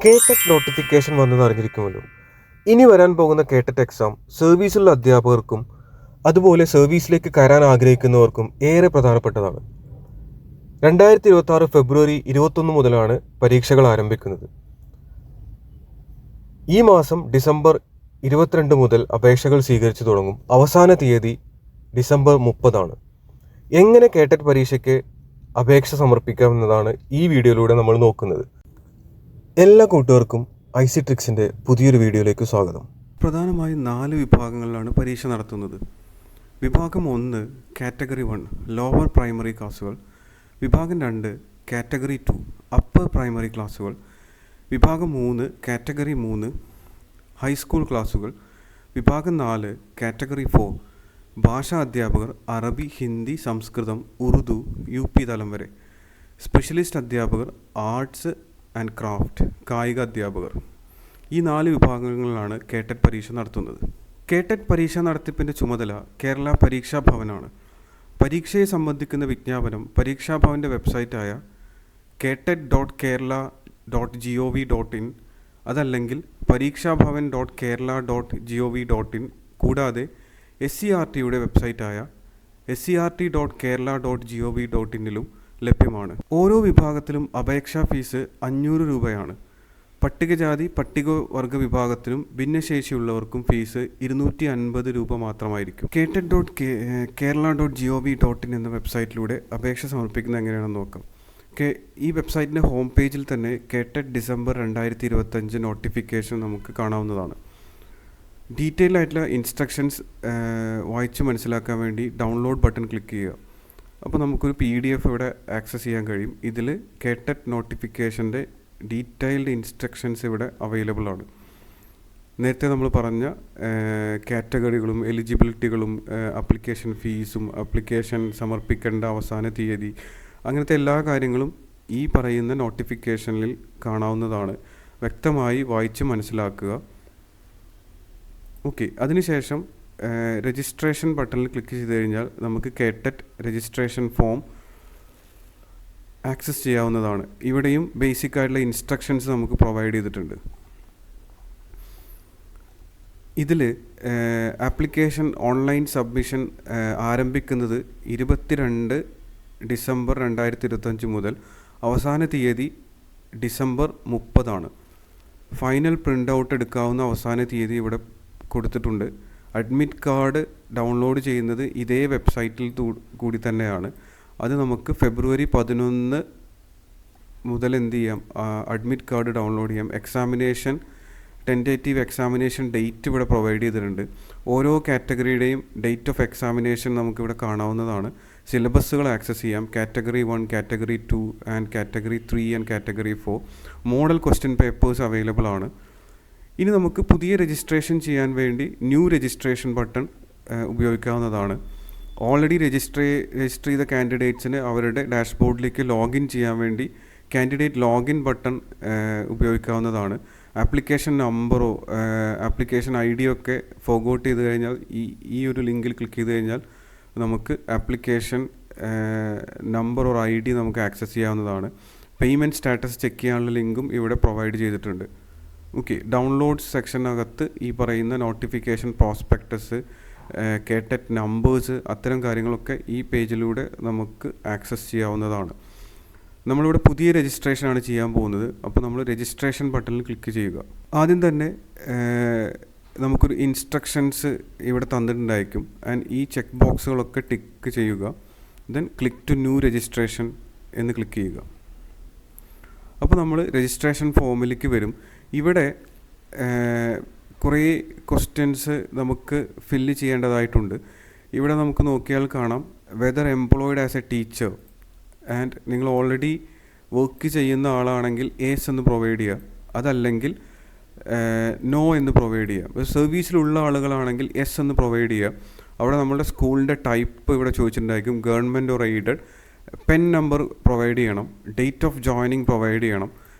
KTET notification വന്നത് അറിഞ്ഞിരിക്കുമല്ലോ. ഇനി വരാൻ പോകുന്ന കേടെറ്റ് എക്സാം സർവീസിലുള്ള അധ്യാപകർക്കും അതുപോലെ സർവീസിലേക്ക് കയറാൻ ആഗ്രഹിക്കുന്നവർക്കും ഏറെ പ്രധാനപ്പെട്ടതാണ്. 2026 ഫെബ്രുവരി 21 മുതലാണ് പരീക്ഷകൾ ആരംഭിക്കുന്നത്. ഈ മാസം ഡിസംബർ 22 മുതൽ അപേക്ഷകൾ സ്വീകരിച്ചു തുടങ്ങും. അവസാന തീയതി ഡിസംബർ 30 എങ്ങനെ കേടെറ്റ് പരീക്ഷയ്ക്ക് അപേക്ഷ സമർപ്പിക്കാമെന്നതാണ് ഈ വീഡിയോയിലൂടെ നമ്മൾ നോക്കുന്നത്. എല്ലാ കൂട്ടുകാർക്കും ഐസി ട്രിക്സിൻ്റെ പുതിയൊരു വീഡിയോയിലേക്ക് സ്വാഗതം. പ്രധാനമായും 4 വിഭാഗങ്ങളിലാണ് പരീക്ഷ നടത്തുന്നത്. വിഭാഗം 1 കാറ്റഗറി 1 ലോവർ പ്രൈമറി ക്ലാസ്സുകൾ, വിഭാഗം 2 കാറ്റഗറി 2 അപ്പർ പ്രൈമറി ക്ലാസ്സുകൾ, വിഭാഗം 3 കാറ്റഗറി 3 ഹൈസ്കൂൾ ക്ലാസ്സുകൾ, വിഭാഗം 4 കാറ്റഗറി 4 ഭാഷാ അധ്യാപകർ അറബി, ഹിന്ദി, സംസ്കൃതം, ഉറുദു, UP തലം വരെ, സ്പെഷ്യലിസ്റ്റ് അധ്യാപകർ ആർട്സ് ആൻഡ് ക്രാഫ്റ്റ്, കായിക അധ്യാപകർ. ഈ 4 വിഭാഗങ്ങളിലാണ് കേടെറ്റ് പരീക്ഷ നടത്തുന്നത്. കേടെറ്റ് പരീക്ഷ നടത്തിപ്പിൻ്റെ ചുമതല കേരള പരീക്ഷാ ഭവനാണ്. പരീക്ഷയെ സംബന്ധിക്കുന്ന വിജ്ഞാപനം പരീക്ഷാഭവൻ്റെ വെബ്സൈറ്റായ catet.kerala.gov.in അതല്ലെങ്കിൽ pareekshabhavan.kerala.gov.in കൂടാതെ SCERTയുടെ വെബ്സൈറ്റായ scrt.kerala.gov.inലും ലഭ്യമാണ്. ഓരോ വിഭാഗത്തിലും അപേക്ഷാ ഫീസ് 500 രൂപയാണ്. പട്ടികജാതി പട്ടികവർഗ വിഭാഗത്തിനും ഭിന്നശേഷിയുള്ളവർക്കും ഫീസ് 250 രൂപ മാത്രമായിരിക്കും. catet.kerala.gov.in എന്ന വെബ്സൈറ്റിലൂടെ അപേക്ഷ സമർപ്പിക്കുന്നത് എങ്ങനെയാണെന്ന് നോക്കാം. ഈ വെബ്സൈറ്റിൻ്റെ ഹോം പേജിൽ തന്നെ കേടെറ്റ് ഡിസംബർ 2025 നോട്ടിഫിക്കേഷൻ നമുക്ക് കാണാവുന്നതാണ്. ഡീറ്റെയിൽ ആയിട്ടുള്ള ഇൻസ്ട്രക്ഷൻസ് വായിച്ച് മനസ്സിലാക്കാൻ വേണ്ടി ഡൗൺലോഡ് ബട്ടൺ ക്ലിക്ക് ചെയ്യുക. അപ്പോൾ നമുക്കൊരു PDF ഇവിടെ ആക്സസ് ചെയ്യാൻ കഴിയും. ഇതിൽ കേടെറ്റ് നോട്ടിഫിക്കേഷൻ്റെ ഡീറ്റെയിൽഡ് ഇൻസ്ട്രക്ഷൻസ് ഇവിടെ അവൈലബിൾ ആണ്. നേരത്തെ നമ്മൾ പറഞ്ഞ കാറ്റഗറികളും എലിജിബിലിറ്റികളും ആപ്ലിക്കേഷൻ ഫീസും ആപ്ലിക്കേഷൻ സമർപ്പിക്കേണ്ട അവസാന തീയതി അങ്ങനത്തെ എല്ലാ കാര്യങ്ങളും ഈ പറയുന്ന നോട്ടിഫിക്കേഷനിൽ കാണാവുന്നതാണ്. വ്യക്തമായി വായിച്ച് മനസ്സിലാക്കുക. ഓക്കെ, അതിനുശേഷം രജിസ്ട്രേഷൻ ബട്ടണിൽ ക്ലിക്ക് ചെയ്ത് കഴിഞ്ഞാൽ നമുക്ക് കേടെറ്റ് രജിസ്ട്രേഷൻ ഫോം ആക്സസ് ചെയ്യാവുന്നതാണ്. ഇവിടെയും ബേസിക് ആയിട്ടുള്ള ഇൻസ്ട്രക്ഷൻസ് നമുക്ക് പ്രൊവൈഡ് ചെയ്തിട്ടുണ്ട്. ഇതിൽ ആപ്ലിക്കേഷൻ ഓൺലൈൻ സബ്മിഷൻ ആരംഭിക്കുന്നത് 22 ഡിസംബർ 2025 മുതൽ അവസാന തീയതി ഡിസംബർ 30. ഫൈനൽ പ്രിൻ്റ് ഔട്ട് എടുക്കാവുന്ന അവസാന തീയതി ഇവിടെ കൊടുത്തിട്ടുണ്ട്. അഡ്മിറ്റ് കാർഡ് ഡൗൺലോഡ് ചെയ്യുന്നത് ഇതേ വെബ്സൈറ്റിൽ കൂടി തന്നെയാണ്. അത് നമുക്ക് ഫെബ്രുവരി 11 മുതൽ എന്ത് ചെയ്യാം, അഡ്മിറ്റ് കാർഡ് ഡൗൺലോഡ് ചെയ്യാം. എക്സാമിനേഷൻ ടെൻറ്റേറ്റീവ് എക്സാമിനേഷൻ ഡേറ്റ് ഇവിടെ പ്രൊവൈഡ് ചെയ്തിട്ടുണ്ട്. ഓരോ കാറ്റഗറിയുടെയും ഡേറ്റ് ഓഫ് എക്സാമിനേഷൻ നമുക്കിവിടെ കാണാവുന്നതാണ്. സിലബസുകൾ ആക്സസ് ചെയ്യാം. Category 1, category 2 and category 3 and category 4. Model question papers available ആണ്. ഇനി നമുക്ക് പുതിയ രജിസ്ട്രേഷൻ ചെയ്യാൻ വേണ്ടി ന്യൂ രജിസ്ട്രേഷൻ ബട്ടൺ ഉപയോഗിക്കാവുന്നതാണ്. ഓൾറെഡി രജിസ്റ്റർ ചെയ്ത കാൻഡിഡേറ്റ്സിന് അവരുടെ ഡാഷ്ബോർഡിലേക്ക് ലോഗിൻ ചെയ്യാൻ വേണ്ടി കാൻഡിഡേറ്റ് ലോഗിൻ ബട്ടൺ ഉപയോഗിക്കാവുന്നതാണ്. ആപ്ലിക്കേഷൻ നമ്പറോ ആപ്ലിക്കേഷൻ ID ഒക്കെ ഫോർഗോട്ട് ചെയ്ത് കഴിഞ്ഞാൽ ഈ ഒരു ലിങ്കിൽ ക്ലിക്ക് ചെയ്ത് കഴിഞ്ഞാൽ നമുക്ക് ആപ്ലിക്കേഷൻ നമ്പർ ഓർ ID നമുക്ക് ആക്സസ് ചെയ്യാവുന്നതാണ്. പേയ്മെൻറ്റ് സ്റ്റാറ്റസ് ചെക്ക് ചെയ്യാനുള്ള ലിങ്കും ഇവിടെ പ്രൊവൈഡ് ചെയ്തിട്ടുണ്ട്. ഓക്കെ, ഡൗൺലോഡ്സ് സെക്ഷനകത്ത് ഈ പറയുന്ന നോട്ടിഫിക്കേഷൻ പ്രോസ്പെക്ടസ്, കേടെറ്റ് നമ്പേഴ്സ്, അത്തരം കാര്യങ്ങളൊക്കെ ഈ പേജിലൂടെ നമുക്ക് ആക്സസ് ചെയ്യാവുന്നതാണ്. നമ്മളിവിടെ പുതിയ രജിസ്ട്രേഷനാണ് ചെയ്യാൻ പോകുന്നത്. അപ്പോൾ നമ്മൾ രജിസ്ട്രേഷൻ ബട്ടണിൽ ക്ലിക്ക് ചെയ്യുക. ആദ്യം തന്നെ നമുക്കൊരു ഇൻസ്ട്രക്ഷൻസ് ഇവിടെ തന്നിട്ടുണ്ടായിരിക്കും. ആൻഡ് ഈ ചെക്ക് ബോക്സുകളൊക്കെ ടിക്ക് ചെയ്യുക. Then click to new registration എന്ന് ക്ലിക്ക് ചെയ്യുക. അപ്പോൾ നമ്മൾ രജിസ്ട്രേഷൻ ഫോമിലേക്ക് വരും. ഇവിടെ കുറേ ക്വസ്റ്റ്യൻസ് നമുക്ക് ഫില്ല് ചെയ്യേണ്ടതായിട്ടുണ്ട്. ഇവിടെ നമുക്ക് നോക്കിയാൽ കാണാം whether employed as A teacher and നിങ്ങൾ ഓൾറെഡി വർക്ക് ചെയ്യുന്ന ആളാണെങ്കിൽ യെസ് എന്ന് പ്രൊവൈഡ് ചെയ്യുക, അതല്ലെങ്കിൽ നോ എന്ന് പ്രൊവൈഡ് ചെയ്യുക. സർവീസിലുള്ള ആളുകളാണെങ്കിൽ യെസ് എന്ന് പ്രൊവൈഡ് ചെയ്യുക. അവിടെ നമ്മുടെ സ്കൂളിൻ്റെ ടൈപ്പ് ഇവിടെ ചോദിച്ചിട്ടുണ്ടായിരിക്കും, government or aided. PEN number provide ചെയ്യണം, ഡേറ്റ് ഓഫ് ജോയിനിങ് പ്രൊവൈഡ് ചെയ്യണം,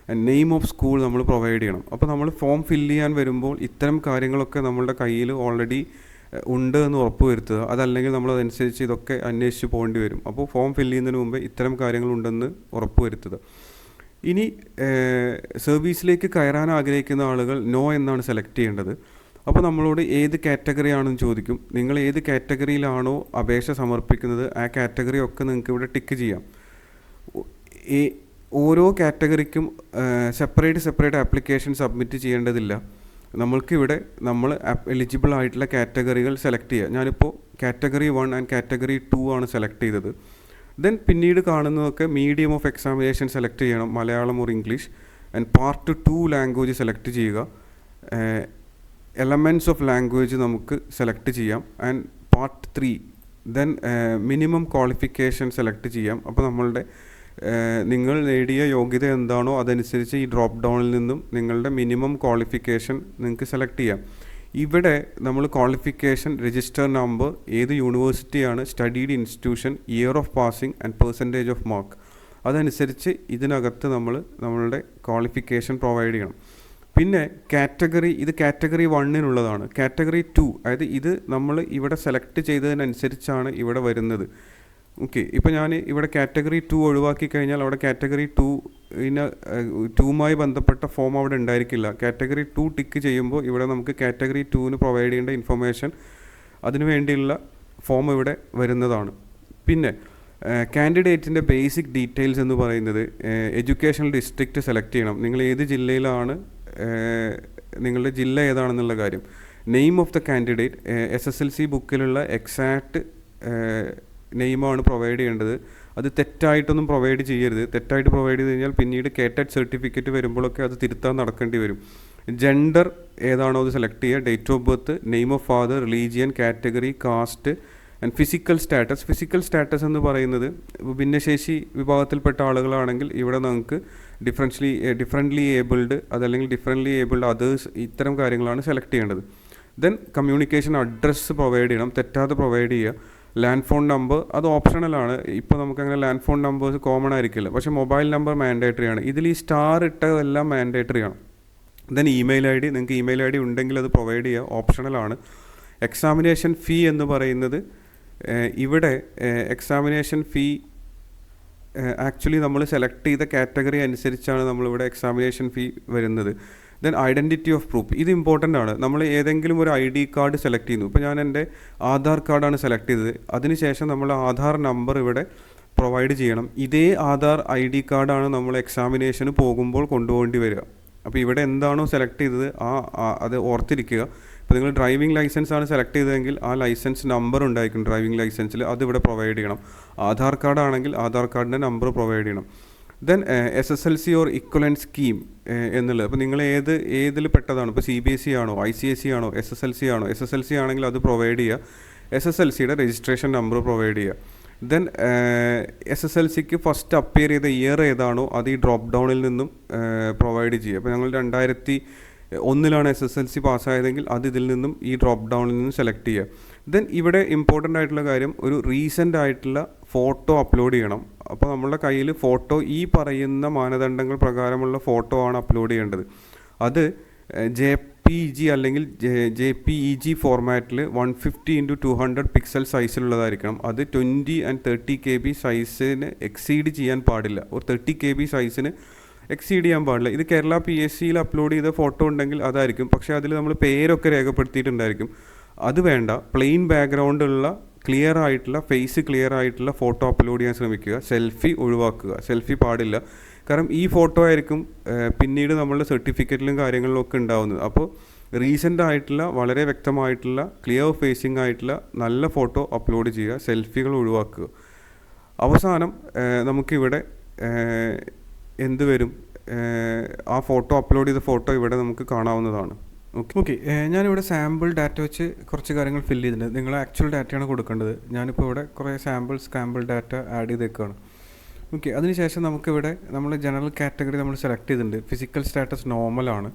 നെയിം ഓഫ് സ്കൂൾ നമ്മൾ പ്രൊവൈഡ് ചെയ്യണം. അപ്പോൾ നമ്മൾ ഫോം ഫില്ല് ചെയ്യാൻ വരുമ്പോൾ ഇത്തരം കാര്യങ്ങളൊക്കെ നമ്മളുടെ കയ്യിൽ ഓൾറെഡി ഉണ്ട് എന്ന് ഉറപ്പ് വരുത്തുക. അതല്ലെങ്കിൽ നമ്മളതനുസരിച്ച് ഇതൊക്കെ അന്വേഷിച്ച് പോകേണ്ടി വരും. അപ്പോൾ ഫോം ഫില്ല് ചെയ്യുന്നതിന് മുമ്പ് ഇത്തരം കാര്യങ്ങളുണ്ടെന്ന് ഉറപ്പ് വരുത്തുക. ഇനി സർവീസിലേക്ക് കയറാൻ ആഗ്രഹിക്കുന്ന ആളുകൾ നോ എന്നാണ് സെലക്ട് ചെയ്യേണ്ടത്. അപ്പോൾ നമ്മളോട് ഏത് കാറ്റഗറി ആണെന്ന് ചോദിക്കും. നിങ്ങൾ ഏത് കാറ്റഗറിയിലാണോ അപേക്ഷ സമർപ്പിക്കുന്നത് ആ കാറ്റഗറി ഒക്കെ നിങ്ങൾക്ക് ഇവിടെ ടിക്ക് ചെയ്യാം. ഓരോ കാറ്റഗറിക്കും സെപ്പറേറ്റ് ആപ്ലിക്കേഷൻ സബ്മിറ്റ് ചെയ്യേണ്ടതില്ല. നമ്മൾക്കിവിടെ നമ്മൾ എലിജിബിൾ ആയിട്ടുള്ള കാറ്റഗറികൾ സെലക്ട് ചെയ്യുക. ഞാനിപ്പോൾ കാറ്റഗറി 1 ആൻഡ് കാറ്റഗറി 2 ആണ് സെലക്ട് ചെയ്തത്. ദെൻ പിന്നീട് കാണുന്നതൊക്കെ മീഡിയം ഓഫ് എക്സാമിനേഷൻ സെലക്ട് ചെയ്യണം, Malayalam or English. And part 2 language select ചെയ്യുക. എലമെൻറ്റ്സ് ഓഫ് ലാംഗ്വേജ് നമുക്ക് സെലക്ട് ചെയ്യാം. And part 3 then minimum qualification select ചെയ്യാം. അപ്പോൾ നമ്മളുടെ നിങ്ങൾ നേടിയ യോഗ്യത എന്താണോ അതനുസരിച്ച് ഈ ഡ്രോപ്പ് ഡൗണിൽ നിന്നും നിങ്ങളുടെ മിനിമം ക്വാളിഫിക്കേഷൻ നിങ്ങൾക്ക് സെലക്ട് ചെയ്യാം. ഇവിടെ നമ്മൾ ക്വാളിഫിക്കേഷൻ, രജിസ്റ്റർ നമ്പർ, ഏത് യൂണിവേഴ്സിറ്റിയാണ്, studied institution, year of passing and percentage of mark, അതനുസരിച്ച് ഇതിനകത്ത് നമ്മളുടെ ക്വാളിഫിക്കേഷൻ പ്രൊവൈഡ് ചെയ്യണം. പിന്നെ കാറ്റഗറി, ഇത് കാറ്റഗറി 1-നുള്ളതാണ്. കാറ്റഗറി 2, അതായത് ഇത് നമ്മൾ ഇവിടെ സെലക്ട് ചെയ്തതിനനുസരിച്ചാണ് ഇവിടെ വരുന്നത്. ഓക്കെ, ഇപ്പോൾ ഞാൻ ഇവിടെ കാറ്റഗറി 2 ഒഴിവാക്കി കഴിഞ്ഞാൽ അവിടെ കാറ്റഗറി 2മായി ബന്ധപ്പെട്ട ഫോം അവിടെ ഉണ്ടായിരിക്കില്ല. കാറ്റഗറി 2 ടിക്ക് ചെയ്യുമ്പോൾ ഇവിടെ നമുക്ക് കാറ്റഗറി 2-ന് പ്രൊവൈഡ് ചെയ്യേണ്ട ഇൻഫർമേഷൻ, അതിനു വേണ്ടിയുള്ള ഫോം ഇവിടെ വരുന്നതാണ്. പിന്നെ കാൻഡിഡേറ്റിൻ്റെ ബേസിക് ഡീറ്റെയിൽസ് എന്ന് പറയുന്നത് എഡ്യൂക്കേഷണൽ ഡിസ്ട്രിക്റ്റ് സെലക്ട് ചെയ്യണം. നിങ്ങൾ ഏത് ജില്ലയിലാണ്, നിങ്ങളുടെ ജില്ല ഏതാണെന്നുള്ള കാര്യം. Name of the candidate, SSLC ബുക്കിലുള്ള എക്സാക്റ്റ് നെയിമാണ് പ്രൊവൈഡ് ചെയ്യേണ്ടത്. അത് തെറ്റായിട്ടൊന്നും പ്രൊവൈഡ് ചെയ്യരുത്. തെറ്റായിട്ട് പ്രൊവൈഡ് ചെയ്ത് കഴിഞ്ഞാൽ പിന്നീട് കേറ്റഡ് സർട്ടിഫിക്കറ്റ് വരുമ്പോഴൊക്കെ അത് തിരുത്താൻ നടക്കേണ്ടി വരും. ജെൻഡർ ഏതാണോ അത് സെലക്ട് ചെയ്യുക. Date of birth, name of father, religion, category, caste and physical status. Physical status എന്ന് പറയുന്നത് ഭിന്നശേഷി വിഭാഗത്തിൽപ്പെട്ട ആളുകളാണെങ്കിൽ ഇവിടെ നമുക്ക് ഡിഫറൻ്റ്ലി ഏബിൾഡ്, അതല്ലെങ്കിൽ ഡിഫറൻ്റ്ലി ഏബിൾഡ് അതേഴ്സ്, ഇത്തരം കാര്യങ്ങളാണ് സെലക്ട് ചെയ്യേണ്ടത്. ദെൻ കമ്മ്യൂണിക്കേഷൻ അഡ്രസ്സ് പ്രൊവൈഡ് ചെയ്യണം, തെറ്റാതെ പ്രൊവൈഡ് ചെയ്യുക. ലാൻഡ് ഫോൺ നമ്പർ അത് ഓപ്ഷണലാണ്. ഇപ്പോൾ നമുക്കങ്ങനെ ലാൻഡ് ഫോൺ നമ്പേഴ്സ് കോമൺ ആയിരിക്കില്ല, പക്ഷേ മൊബൈൽ നമ്പർ മാൻഡേറ്ററി ആണ്. ഇതിൽ ഈ സ്റ്റാർ ഇട്ടതെല്ലാം മാൻഡേറ്ററി ആണ്. ദെൻ ഇമെയിൽ ID, നിങ്ങൾക്ക് ഇമെയിൽ ID ഉണ്ടെങ്കിൽ അത് പ്രൊവൈഡ് ചെയ്യുക, ഓപ്ഷണലാണ്. എക്സാമിനേഷൻ ഫീ എന്ന് പറയുന്നത് ഇവിടെ എക്സാമിനേഷൻ ഫീ ആക്ച്വലി നമ്മൾ സെലക്ട് ചെയ്ത കാറ്റഗറി അനുസരിച്ചാണ് നമ്മളിവിടെ എക്സാമിനേഷൻ ഫീ വരുന്നത്. ദെൻ ഐഡൻറ്റിറ്റി ഓഫ് പ്രൂഫ്, ഇത് ഇമ്പോർട്ടൻ്റ് ആണ്. നമ്മൾ ഏതെങ്കിലും ഒരു ID കാർഡ് സെലക്ട് ചെയ്യുന്നു. ഇപ്പോൾ ഞാൻ എൻ്റെ ആധാർ കാർഡാണ് സെലക്ട് ചെയ്തത്. അതിനുശേഷം നമ്മൾ ആധാർ നമ്പർ ഇവിടെ പ്രൊവൈഡ് ചെയ്യണം. ഇതേ ആധാർ ID കാർഡാണ് നമ്മൾ എക്സാമിനേഷന് പോകുമ്പോൾ കൊണ്ടുപോകേണ്ടി വരിക. അപ്പോൾ ഇവിടെ എന്താണോ സെലക്ട് ചെയ്തത് അത് ഓർത്തിരിക്കുക. ഇപ്പോൾ നിങ്ങൾ ഡ്രൈവിംഗ് ലൈസൻസ് ആണ് സെലക്ട് ചെയ്തതെങ്കിൽ ആ ലൈസൻസ് നമ്പർ ഉണ്ടായിരിക്കും ഡ്രൈവിംഗ് ലൈസൻസിൽ, അതിവിടെ പ്രൊവൈഡ് ചെയ്യണം. ആധാർ കാർഡ് ആണെങ്കിൽ ആധാർ കാർഡിൻ്റെ നമ്പർ പ്രൊവൈഡ് ചെയ്യണം. Then SSLC or equivalent scheme എന്നുള്ളത്, അപ്പോൾ നിങ്ങൾ ഏതിൽ പെട്ടതാണ്. ഇപ്പോൾ CBSE ആണോ, ICSE ആണോ, SSLC ആണോ. SSLC ആണെങ്കിൽ അത് പ്രൊവൈഡ് ചെയ്യുക. SSLCയുടെ രജിസ്ട്രേഷൻ നമ്പർ പ്രൊവൈഡ് ചെയ്യുക. ദെൻ SSLCക്ക് ഫസ്റ്റ് അപ്പിയർ ചെയ്ത ഇയർ ഏതാണോ അത് ഈ ഡ്രോപ്പ് ഡൗണിൽ നിന്നും പ്രൊവൈഡ് ചെയ്യുക. അപ്പോൾ ഞങ്ങൾ 2001 SSLC പാസ്സായതെങ്കിൽ അത് ഇതിൽ നിന്നും ഈ ഡ്രോപ്പ് ഡൗണിൽ നിന്നും സെലക്ട് ചെയ്യുക. ദെൻ ഇവിടെ ഇമ്പോർട്ടൻ്റ് ആയിട്ടുള്ള കാര്യം, ഒരു റീസെൻ്റ് ആയിട്ടുള്ള ഫോട്ടോ അപ്ലോഡ് ചെയ്യണം. അപ്പോൾ നമ്മളുടെ കയ്യിൽ ഫോട്ടോ ഈ പറയുന്ന മാനദണ്ഡങ്ങൾ പ്രകാരമുള്ള ഫോട്ടോ ആണ് അപ്ലോഡ് ചെയ്യേണ്ടത്. അത് JPG അല്ലെങ്കിൽ JPEG ഫോർമാറ്റിൽ 150x200 പിക്സൽ സൈസിലുള്ളതായിരിക്കണം. അത് 20 and 30 KB സൈസിന് എക്സീഡ് ചെയ്യാൻ പാടില്ല. ഒരു 30 KB സൈസിന് എക്സീഡ് ചെയ്യാൻ പാടില്ല. ഇത് കേരള PSCയിൽ അപ്ലോഡ് ചെയ്ത ഫോട്ടോ ഉണ്ടെങ്കിൽ അതായിരിക്കും, പക്ഷേ അതിൽ നമ്മൾ പേരൊക്കെ രേഖപ്പെടുത്തിയിട്ടുണ്ടായിരിക്കും. അത് വേണ്ട. പ്ലെയിൻ ബാക്ക്ഗ്രൗണ്ട് ഉള്ള ക്ലിയർ ആയിട്ടുള്ള ഫേസ് ക്ലിയർ ആയിട്ടുള്ള ഫോട്ടോ അപ്ലോഡ് ചെയ്യാൻ ശ്രമിക്കുക. സെൽഫി ഒഴിവാക്കുക, സെൽഫി പാടില്ല. കാരണം ഈ ഫോട്ടോ ആയിരിക്കും പിന്നീട് നമ്മളുടെ സർട്ടിഫിക്കറ്റിലും കാര്യങ്ങളിലും ഒക്കെ ഉണ്ടാവുന്നത്. അപ്പോൾ റീസെൻ്റ് ആയിട്ടുള്ള വളരെ വ്യക്തമായിട്ടുള്ള ക്ലിയർ ഫേസിങ് ആയിട്ടുള്ള നല്ല ഫോട്ടോ അപ്ലോഡ് ചെയ്യുക, സെൽഫികൾ ഒഴിവാക്കുക. അവസാനം നമുക്കിവിടെ എന്ത് വരും, ആ ഫോട്ടോ അപ്ലോഡ് ചെയ്ത ഫോട്ടോ ഇവിടെ നമുക്ക് കാണാവുന്നതാണ്. ഓക്കെ, ഞാനിവിടെ സാമ്പിൾ ഡാറ്റ വെച്ച് കുറച്ച് കാര്യങ്ങൾ ഫില്ല് ചെയ്തിട്ടുണ്ട്. നിങ്ങൾ ആക്ച്വൽ ഡാറ്റയാണ് കൊടുക്കേണ്ടത്. ഞാനിപ്പോൾ ഇവിടെ കുറേ സാമ്പിൾ ഡാറ്റ ആഡ് ചെയ്തേക്കാണ്. ഓക്കെ, അതിനുശേഷം നമുക്കിവിടെ നമ്മൾ ജനറൽ കാറ്റഗറി നമ്മൾ സെലക്ട് ചെയ്തിട്ടുണ്ട്. ഫിസിക്കൽ സ്റ്റാറ്റസ് നോർമലാണ്.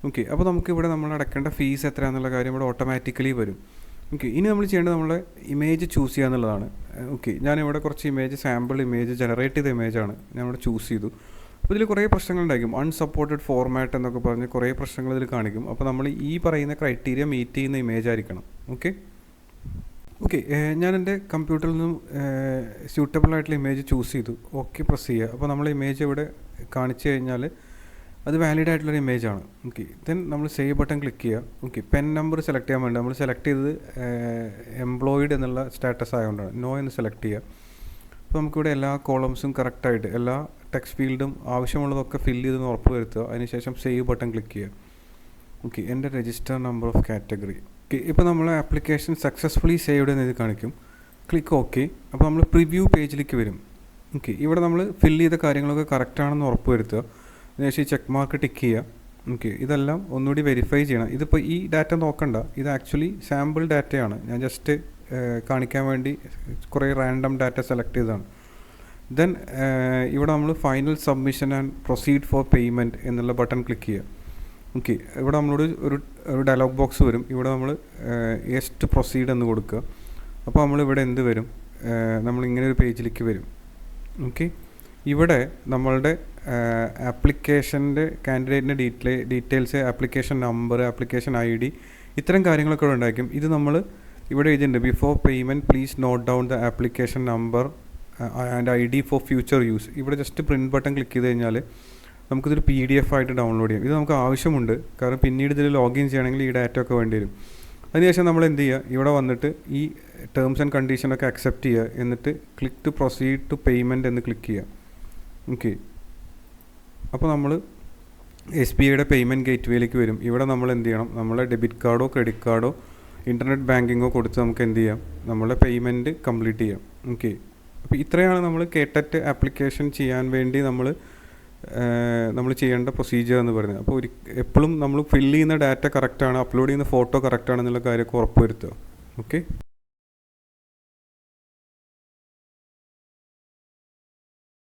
ഓക്കെ, അപ്പോൾ നമുക്കിവിടെ നമ്മൾ അടയ്ക്കേണ്ട ഫീസ് എത്രയാണെന്നുള്ള കാര്യം ഇവിടെ ഓട്ടോമാറ്റിക്കലി വരും. ഓക്കെ, ഇനി നമ്മൾ ചെയ്യേണ്ടത് നമ്മളെ ഇമേജ് ചൂസ് ചെയ്യുക എന്നുള്ളതാണ്. ഓക്കെ, ഞാനിവിടെ കുറച്ച് സാമ്പിൾ ഇമേജ് ജനറേറ്റ് ചെയ്ത ഇമേജാണ് ഞാനിവിടെ ചൂസ് ചെയ്തു. അപ്പോൾ ഇതിൽ കുറേ പ്രശ്നങ്ങളുണ്ടായിരിക്കും. അൺസപ്പോർട്ടഡ് ഫോർമാറ്റ് എന്നൊക്കെ പറഞ്ഞ് കുറേ പ്രശ്നങ്ങൾ ഇതിൽ കാണിക്കും. അപ്പോൾ നമ്മൾ ഈ പറയുന്ന ക്രൈറ്റീരിയ മീറ്റ് ചെയ്യുന്ന ഇമേജ് ആയിരിക്കണം. ഓക്കെ, ഞാൻ എൻ്റെ കമ്പ്യൂട്ടറിൽ നിന്നും സ്യൂട്ടബിൾ ആയിട്ടുള്ള ഇമേജ് ചൂസ് ചെയ്തു. ഓക്കെ പ്രസ് ചെയ്യുക. അപ്പോൾ നമ്മൾ ഇമേജ് ഇവിടെ കാണിച്ചു കഴിഞ്ഞാൽ അത് വാലിഡ് ആയിട്ടുള്ളൊരു ഇമേജ് ആണ്. ഓക്കെ, ദെൻ നമ്മൾ സേവ് ബട്ടൺ ക്ലിക്ക് ചെയ്യുക. ഓക്കെ, പെൻ നമ്പർ സെലക്ട് ചെയ്യാൻ വേണ്ടി നമ്മൾ സെലക്ട് ചെയ്തത് എംപ്ലോയിഡ് എന്നുള്ള സ്റ്റാറ്റസ് ആയതുകൊണ്ടാണ്. നോ എന്ന് സെലക്ട് ചെയ്യുക. അപ്പോൾ നമുക്കിവിടെ എല്ലാ കോളംസും കറക്റ്റായിട്ട് എല്ലാ ടെക്സ്റ്റ് ഫീൽഡും ആവശ്യമുള്ളതൊക്കെ ഫില്ല് ചെയ്തെന്ന് ഉറപ്പ് വരുത്തുക. അതിനുശേഷം സേവ് ബട്ടൺ ക്ലിക്ക് ചെയ്യുക. ഓക്കെ, എൻ്റെ register number of category. Okay, ഇപ്പോൾ നമ്മൾ ആപ്ലിക്കേഷൻ സക്സസ്ഫുള്ളി സേവ്ഡ് എന്ന് ഇത് കാണിക്കും. Click okay. അപ്പോൾ നമ്മൾ പ്രിവ്യൂ പേജിലേക്ക് വരും. ഓക്കെ, ഇവിടെ നമ്മൾ ഫില്ല് ചെയ്ത കാര്യങ്ങളൊക്കെ കറക്റ്റാണെന്ന് ഉറപ്പ് വരുത്തുക. അതിനുശേഷം ഈ ചെക്ക് മാർക്ക് ടിക്ക് ചെയ്യുക. ഓക്കെ, ഇതെല്ലാം ഒന്നുകൂടി വെരിഫൈ ചെയ്യണം. ഇതിപ്പോൾ ഈ ഡാറ്റ നോക്കണ്ട, ഇത് ആക്ച്വലി സാമ്പിൾ ഡാറ്റയാണ്. ഞാൻ ജസ്റ്റ് കാണിക്കാൻ വേണ്ടി കുറേ റാൻഡം ഡാറ്റ സെലക്ട് ചെയ്തതാണ്. ദെൻ ഇവിടെ നമ്മൾ final submission and proceed for payment എന്നുള്ള ബട്ടൺ ക്ലിക്ക് ചെയ്യുക. ഓക്കെ, ഇവിടെ നമ്മളോട് ഒരു ഡയലോഗ് ബോക്സ് വരും. ഇവിടെ നമ്മൾ യെസ് പ്രൊസീഡ് എന്ന് കൊടുക്കുക. അപ്പോൾ നമ്മളിവിടെ എന്ത് വരും, നമ്മളിങ്ങനെ ഒരു പേജിലേക്ക് വരും. ഓക്കെ, ഇവിടെ നമ്മളുടെ ആപ്ലിക്കേഷൻ്റെ കാൻഡിഡേറ്റിൻ്റെ details, application number, application ID, ഇത്തരം കാര്യങ്ങളൊക്കെ ഇവിടെ ഉണ്ടായിരിക്കും. ഇത് നമ്മൾ ഇവിടെ എഴുതിയിട്ടുണ്ട്, before payment please note down the application number and ID for future use. ഇവിടെ ജസ്റ്റ് പ്രിൻറ്റ് ബട്ടൺ ക്ലിക്ക് ചെയ്ത് കഴിഞ്ഞാൽ നമുക്കിതൊരു PDF ആയിട്ട് ഡൗൺലോഡ് ചെയ്യാം. ഇത് നമുക്ക് ആവശ്യമുണ്ട്, കാരണം പിന്നീട് ഇതിൽ ലോഗിൻ ചെയ്യണമെങ്കിൽ ഈ ഡാറ്റ ഒക്കെ വേണ്ടി വരും. അതിനുശേഷം നമ്മൾ എന്ത് ചെയ്യുക, ഇവിടെ വന്നിട്ട് ഈ ടേംസ് ആൻഡ് കണ്ടീഷനൊക്കെ അക്സെപ്റ്റ് ചെയ്യുക. എന്നിട്ട് click to proceed to payment എന്ന് ക്ലിക്ക് ചെയ്യുക. ഓക്കെ, അപ്പോൾ നമ്മൾ SBIയുടെ പേയ്മെൻറ്റ് ഗേറ്റ്വേയിലേക്ക് വരും. ഇവിടെ നമ്മൾ എന്ത് ചെയ്യണം, നമ്മളെ ഡെബിറ്റ് കാർഡോ ക്രെഡിറ്റ് കാർഡോ ഇൻ്റർനെറ്റ് ബാങ്കിങ്ങോ കൊടുത്ത് നമുക്ക് എന്ത് ചെയ്യാം, നമ്മളെ പേയ്മെൻറ്റ് കംപ്ലീറ്റ് ചെയ്യാം. ഓക്കെ, അപ്പോൾ ഇത്രയാണ് നമ്മൾ കേട്ടറ്റ് ആപ്ലിക്കേഷൻ ചെയ്യാൻ വേണ്ടി നമ്മൾ ചെയ്യേണ്ട പ്രൊസീജിയർ എന്ന് പറയുന്നത്. അപ്പോൾ എപ്പോഴും നമ്മൾ ഫില്ല് ചെയ്യുന്ന ഡാറ്റ കറക്റ്റാണ്, അപ്ലോഡ് ചെയ്യുന്ന ഫോട്ടോ കറക്റ്റാണെന്നുള്ള കാര്യമൊക്കെ ഉറപ്പ് വരുത്തുക. ഓക്കെ.